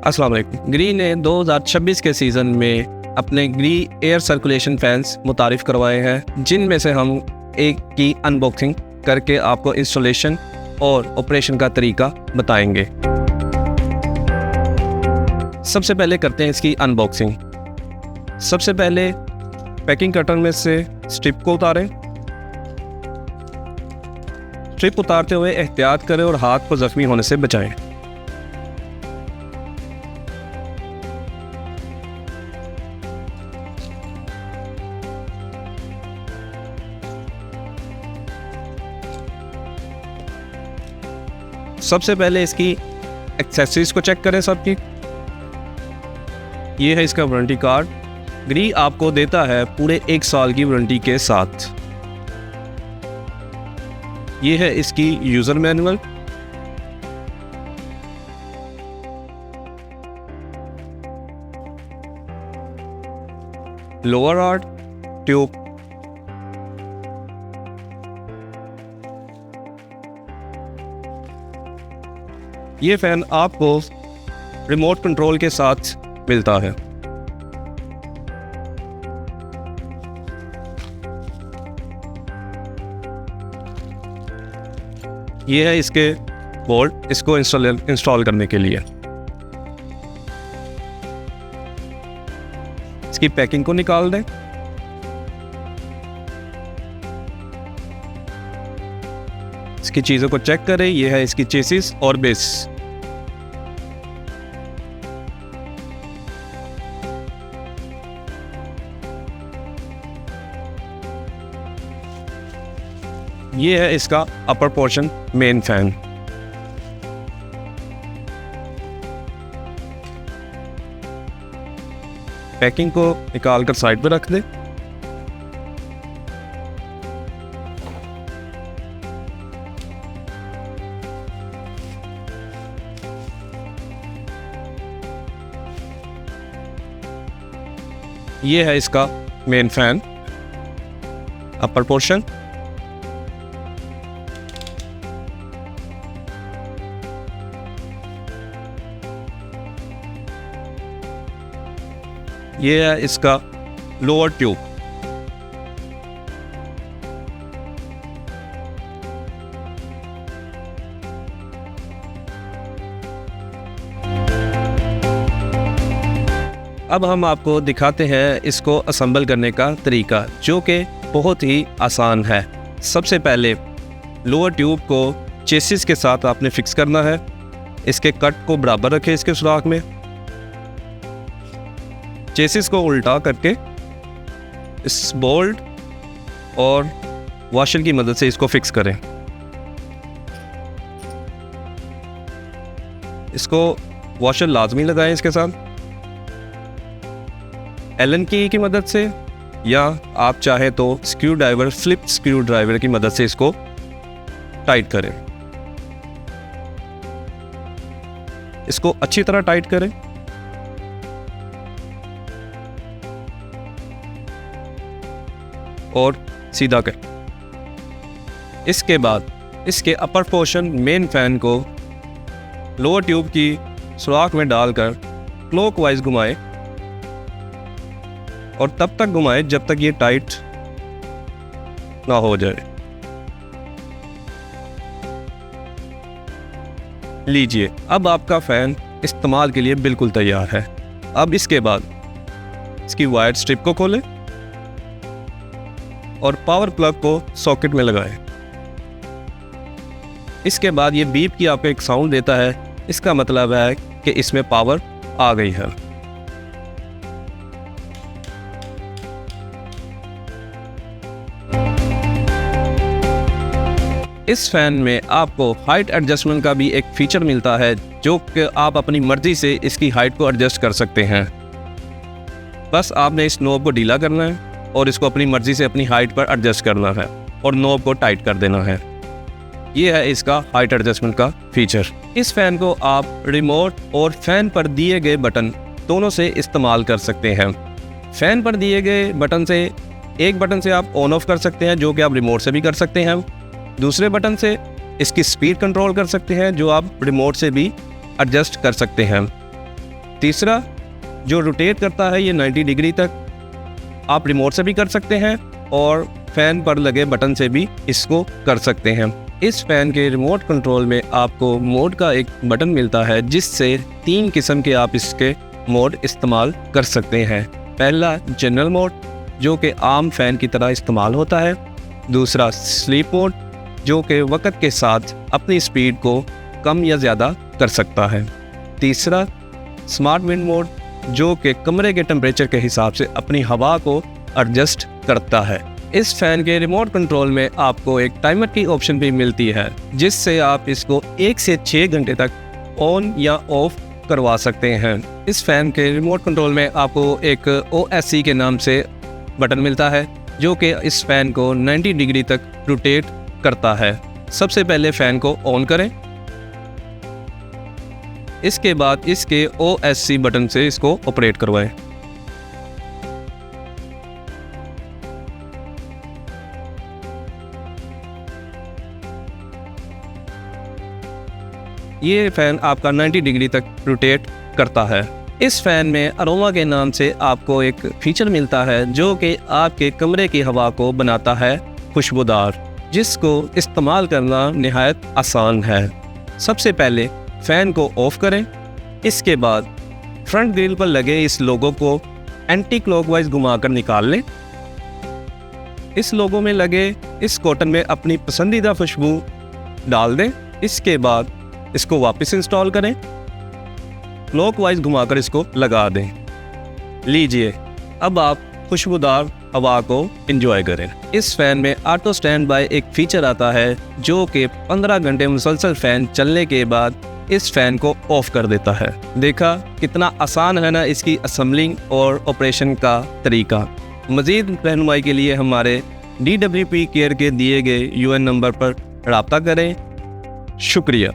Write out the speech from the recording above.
अस्सलाम वालेकुम। ग्री ने 2026 के सीज़न में अपने ग्री एयर सर्कुलेशन फैंस मुतारिफ़ करवाए हैं, जिनमें से हम एक की अनबॉक्सिंग करके आपको इंस्टॉलेशन और ऑपरेशन का तरीका बताएंगे। सबसे पहले करते हैं इसकी अनबॉक्सिंग। सबसे पहले पैकिंग कटर में से स्ट्रिप को उतारें। स्ट्रिप उतारते हुए एहतियात करें और हाथ को ज़ख्मी होने से बचाएं। सबसे पहले इसकी एक्सेसरीज को चेक करें सबकी। ये है इसका वारंटी कार्ड। ग्री आपको देता है पूरे 1 साल की वारंटी के साथ। ये है इसकी user manual. Lower art tube, ये फैन आपको रिमोट कंट्रोल के साथ मिलता है। ये है इसके बोल्ट, इसको इंस्टॉल करने के लिए। इसकी पैकिंग को निकाल दें। इसकी चीज़ों को चेक करें। ये है इसकी चेसिस और बेस। ये है इसका upper portion main fan. Packing को निकाल कर साइड पर रख दें। ये है इसका मेन फैन अपर पोर्शन। ये है इसका लोअर ट्यूब। अब हम आपको दिखाते हैं इसको असेंबल करने का तरीका, जो कि बहुत ही आसान है। सबसे पहले लोअर ट्यूब को चेसिस के साथ आपने फिक्स करना है। इसके कट को बराबर रखें इसके सुराख में। चेसिस को उल्टा करके इस बोल्ट और वॉशर की मदद से इसको फिक्स करें। इसको वॉशर लाजमी लगाएं इसके साथ एलन की मदद से, या आप चाहे तो screw driver, flip screw driver की मदद से इसको टाइट करें। इसको अच्छी तरह टाइट करें। और सीधा करें। इसके बाद इसके अपर पोर्शन मेन फैन को लोअर ट्यूब की सुराख में डालकर क्लॉकवाइज घुमाएं और तब तक घुमाएं जब तक ये टाइट ना हो जाए। लीजिए, अब आपका फैन इस्तेमाल के लिए बिल्कुल तैयार है। अब इसके बाद इसकी वायर स्ट्रिप को खोलें और पावर प्लग को सॉकेट में लगाएं। इसके बाद ये बीप की आपको एक साउंड देता है। इसका मतलब है कि इसमें पावर आ गई है। इस फैन में आपको हाइट एडजस्टमेंट का भी एक फीचर मिलता है, जो कि आप अपनी मर्जी से इसकी हाइट को एडजस्ट कर सकते हैं। बस आपने इस नॉब को ढीला करना है और इसको अपनी मर्जी से अपनी हाइट पर एडजस्ट करना है और नॉब को टाइट कर देना है। ये है इसका हाइट एडजस्टमेंट का फीचर। इस फैन को आप रिमोट और फैन पर दिए गए बटन दोनों से इस्तेमाल कर सकते हैं। फैन पर दिए गए बटन से एक बटन से आप ऑन ऑफ कर सकते हैं, जो कि आप रिमोट से भी कर सकते हैं। दूसरे बटन से इसकी स्पीड कंट्रोल कर सकते हैं, जो आप रिमोट से भी एडजस्ट कर सकते हैं। तीसरा, जो रोटेट करता है ये 90 डिग्री तक, आप रिमोट से भी कर सकते हैं और फ़ैन पर लगे बटन से भी इसको कर सकते हैं। इस फ़ैन के रिमोट कंट्रोल में आपको मोड का एक बटन मिलता है जिससे 3 किस्म के आप इसके मोड इस्तेमाल कर सकते हैं। पहला जनरल मोड, जो कि आम फ़ैन की तरह इस्तेमाल होता है। दूसरा स्लीप मोड, जो कि वक़्त के साथ अपनी स्पीड को कम या ज़्यादा कर सकता है। तीसरा स्मार्ट विंड मोड, जो कि कमरे के टेम्परेचर के हिसाब से अपनी हवा को एडजस्ट करता है। इस फ़ैन के रिमोट कंट्रोल में आपको एक टाइमर की ऑप्शन भी मिलती है जिससे आप इसको 1 से 6 घंटे तक ऑन या ऑफ करवा सकते हैं। इस फ़ैन के रिमोट कंट्रोल में आपको एक OSC के नाम से बटन मिलता है जो कि इस फ़ैन को 90 डिग्री तक रोटेट करता है। सबसे पहले फ़ैन को ऑन करें, इसके बाद इसके OSC बटन से इसको ऑपरेट करवाएं। ये फ़ैन आपका 90 डिग्री तक रोटेट करता है। इस फ़ैन में अरोमा के नाम से आपको एक फीचर मिलता है जो कि आपके कमरे की हवा को बनाता है खुशबूदार, जिसको इस्तेमाल करना निहायत आसान है। सबसे पहले फ़ैन को ऑफ़ करें, इसके बाद फ्रंट ग्रिल पर लगे इस लोगो को एंटी क्लॉकवाइज घुमाकर निकाल लें। इस लोगो में लगे इस कॉटन में अपनी पसंदीदा खुशबू डाल दें। इसके बाद इसको वापस इंस्टॉल करें, क्लॉकवाइज घुमाकर इसको लगा दें। लीजिए, अब आप खुशबूदार हवा को एंजॉय करें। इस फ़ैन में ऑटो स्टैंड बाय एक फ़ीचर आता है जो कि 15 घंटे मुसलसल फ़ैन चलने के बाद इस फ़ैन को ऑफ़ कर देता है। देखा कितना आसान है ना इसकी असेंबलिंग और ऑपरेशन का तरीका। मज़ीद रहनुमाई के लिए हमारे DWP केयर के दिए गए UN नंबर पर रब्ता करें। शुक्रिया।